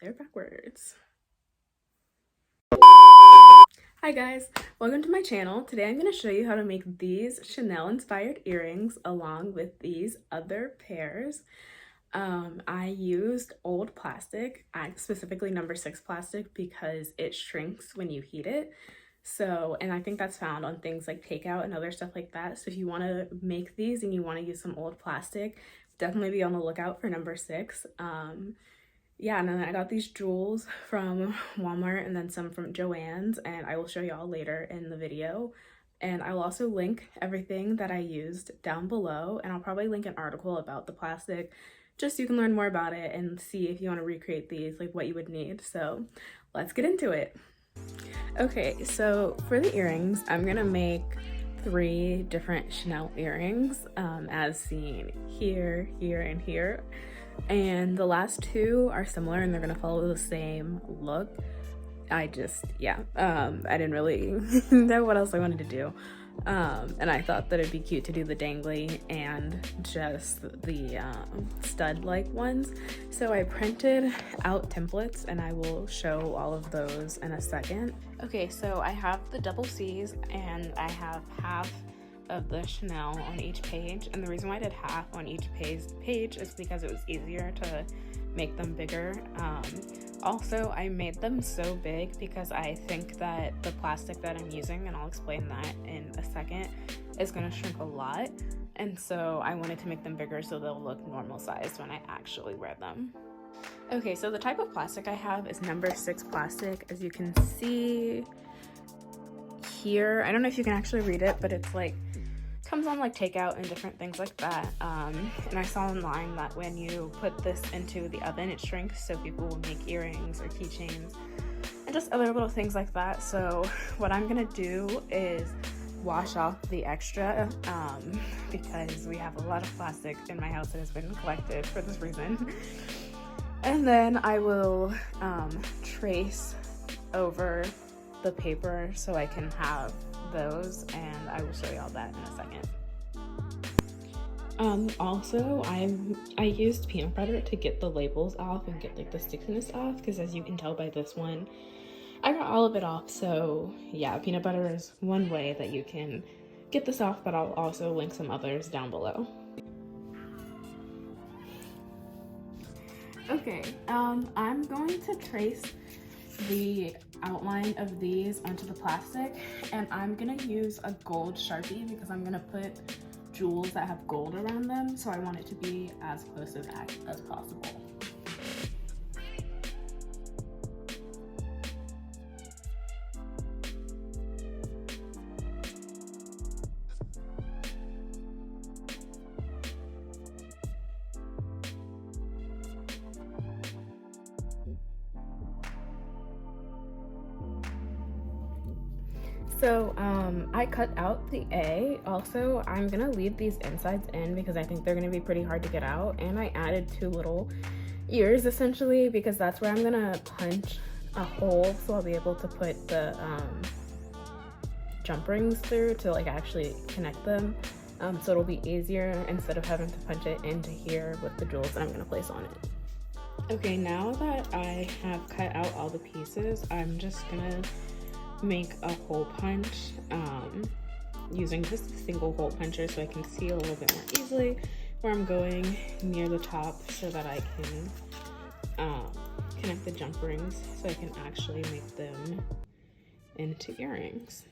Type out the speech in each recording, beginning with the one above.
Play it backwards. Hi guys, welcome to my channel. Today I'm going to show you how to make these Chanel inspired earrings along with these other pairs. I used old plastic, specifically number 6 plastic, because it shrinks when you heat it. So, and I think that's found on things like takeout and other stuff like that. So if you want to make these and you want to use some old plastic, definitely be on the lookout for number 6. Yeah, and then I got these jewels from Walmart and then some from Joann's, and I will show y'all later in the video. And I will also link everything that I used down below, and I'll probably link an article about the plastic just so you can learn more about it and see if you want to recreate these, like what you would need. So let's get into it. Okay, so for the earrings, I'm gonna make 3 different Chanel earrings as seen here, here, and here. And the last 2 are similar and they're gonna follow the same look. I didn't really know what else I wanted to do. And I thought that it'd be cute to do the dangly and just the stud-like ones. So I printed out templates and I will show all of those in a second. Okay, so I have the double C's and I have half of the Chanel on each page, and the reason why I did half on each page is because it was easier to make them bigger. Also, I made them so big because I think that the plastic that I'm using, and I'll explain that in a second, is going to shrink a lot, and so I wanted to make them bigger so they'll look normal sized when I actually wear them. Okay, so the type of plastic I have is number 6 plastic. As you can see here, I don't know if you can actually read it, but it's like comes on like takeout and different things like that. And I saw online that when you put this into the oven, it shrinks, so people will make earrings or keychains and just other little things like that. So what I'm gonna do is wash off the extra because we have a lot of plastic in my house that has been collected for this reason. And then I will trace over the paper so I can have those, and I will show you all that in a second. Also, I used peanut butter to get the labels off and get like the stickiness off, because as you can tell by this one, I got all of it off. So yeah, peanut butter is one way that you can get this off, but I'll also link some others down below. Okay, I'm going to trace the outline of these onto the plastic, and I'm gonna use a gold Sharpie because I'm gonna put jewels that have gold around them, so I want it to be as close to that as possible. So I cut out the A. Also, I'm gonna leave these insides in because I think they're gonna be pretty hard to get out, and I added 2 little ears essentially because that's where I'm gonna punch a hole, so I'll be able to put the jump rings through to like actually connect them, so it'll be easier instead of having to punch it into here with the jewels that I'm gonna place on it. Okay, now that I have cut out all the pieces, I'm just gonna make a hole punch using just a single hole puncher so I can see a little bit more easily where I'm going near the top, so that I can connect the jump rings so I can actually make them into earrings.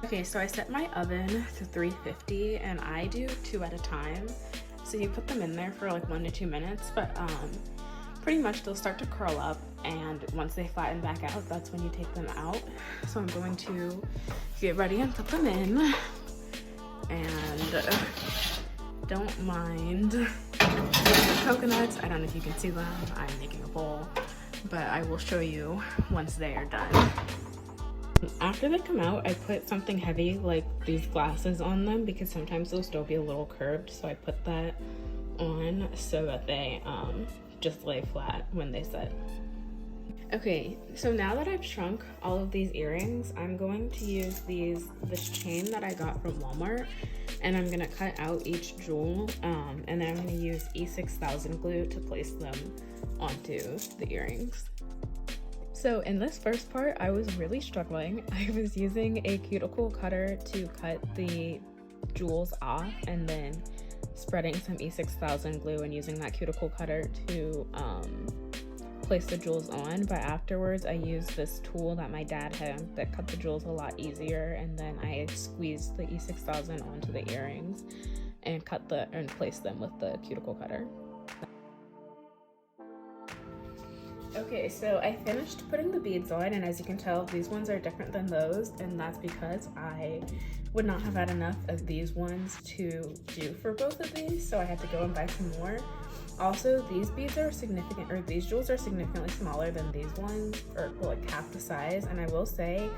Okay, so I set my oven to 350 and I do 2 at a time. So you put them in there for like 1 to 2 minutes, but pretty much they'll start to curl up, and once they flatten back out, that's when you take them out. So I'm going to get ready and put them in, and don't mind the coconuts. I don't know if you can see them, I'm making a bowl, but I will show you once they are done. After they come out, I put something heavy like these glasses on them because sometimes they'll still be a little curved, so I put that on so that they just lay flat when they set. Okay, so now that I've shrunk all of these earrings, I'm going to use this chain that I got from Walmart, and I'm gonna cut out each jewel, and then I'm gonna use E6000 glue to place them onto the earrings. So in this first part, I was really struggling. I was using a cuticle cutter to cut the jewels off, and then spreading some E6000 glue and using that cuticle cutter to place the jewels on. But afterwards, I used this tool that my dad had that cut the jewels a lot easier, and then I squeezed the E6000 onto the earrings and placed them with the cuticle cutter. Okay, so I finished putting the beads on, and as you can tell, these ones are different than those, and that's because I would not have had enough of these ones to do for both of these, so I had to go and buy some more. Also, these beads are these jewels are significantly smaller than these ones, or like half the size, and I will say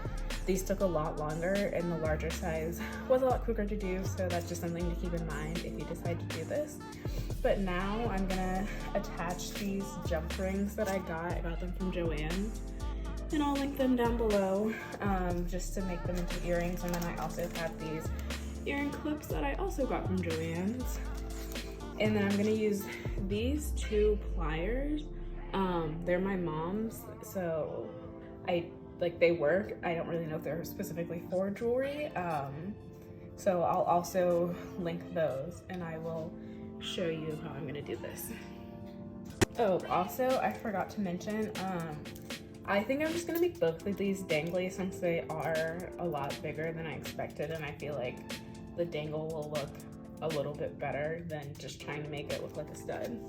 these took a lot longer, and the larger size was a lot quicker to do, so that's just something to keep in mind if you decide to do this. But now I'm gonna attach these jump rings that I got them from Joann, and I'll link them down below just to make them into earrings. And then I also have these earring clips that I also got from Joann's. And then I'm gonna use these two pliers. They're my mom's, so they work. I don't really know if they're specifically for jewelry. So I'll also link those, and I will show you how I'm gonna do this. Oh, also I forgot to mention, I think I'm just gonna make both of these dangly since they are a lot bigger than I expected, and I feel like the dangle will look a little bit better than just trying to make it look like a stud.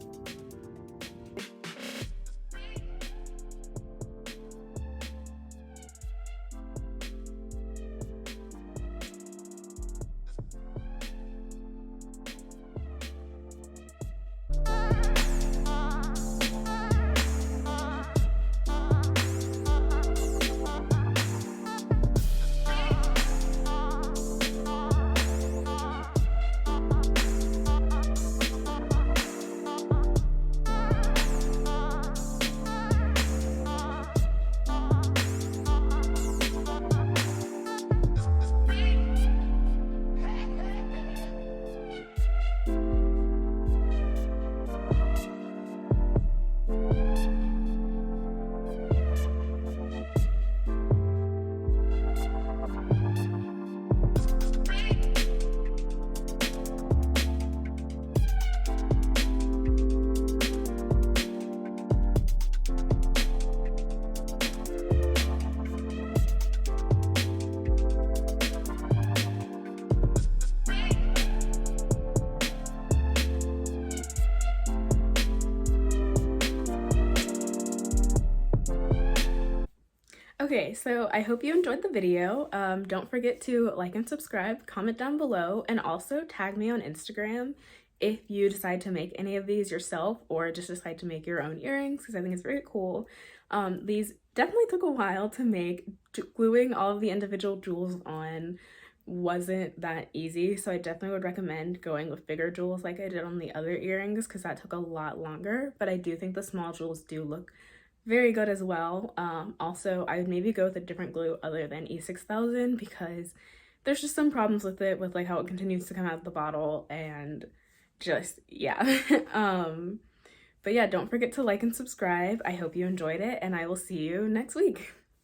Okay, so I hope you enjoyed the video. Don't forget to like and subscribe, comment down below, and also tag me on Instagram if you decide to make any of these yourself or just decide to make your own earrings, because I think it's very cool. These definitely took a while to make. Gluing all of the individual jewels on wasn't that easy, so I definitely would recommend going with bigger jewels like I did on the other earrings, because that took a lot longer, but I do think the small jewels do look very good as well. Also, I would maybe go with a different glue other than E6000 because there's just some problems with it, with like how it continues to come out of the bottle, and just, yeah. But yeah, don't forget to like and subscribe. I hope you enjoyed it, and I will see you next week.